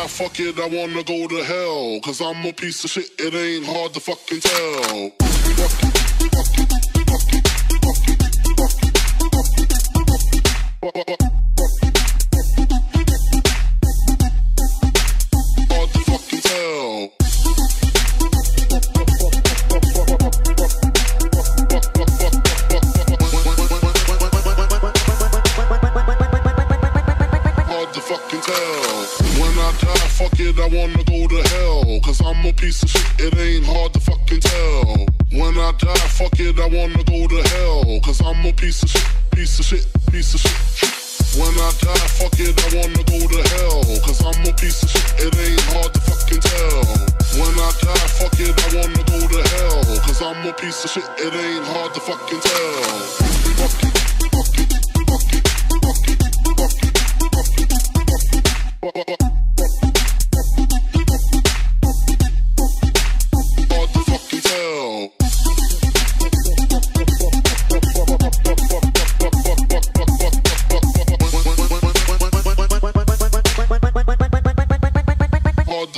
die, fuck it, I wanna go to hell. Cause I'm a piece of shit, it ain't hard to fucking tell. Hard to fucking tell. Fucking tell. When I die, fuck it, I wanna go to hell. Cause I'm a piece of shit, it ain't hard to fucking tell. When I die, fuck it, I wanna go to hell. Cause I'm a piece of shit, piece of shit, piece of shit. When I die, fuck it, I wanna go to hell. Cause I'm a piece of shit, it ain't hard to fucking tell. When I die, fuck it, I wanna go to hell. Cause I'm a piece of shit, it ain't hard to fucking tell.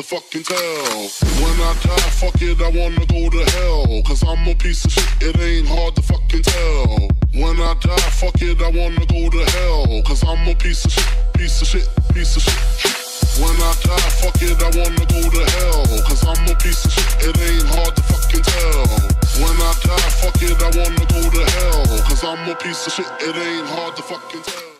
Fucking tell. When I die, fuck it, I wanna go to hell. Cause I'm a piece of shit, it ain't hard to fucking tell. When I die, fuck it, I wanna go to hell. Cause I'm a piece of shit, piece of shit, piece of shit. When I die, fuck it, I wanna go to hell. Cause I'm a piece of shit, it ain't hard to fucking tell. When I die, fuck it, I wanna go to hell. Cause I'm a piece of shit, it ain't hard to fucking tell.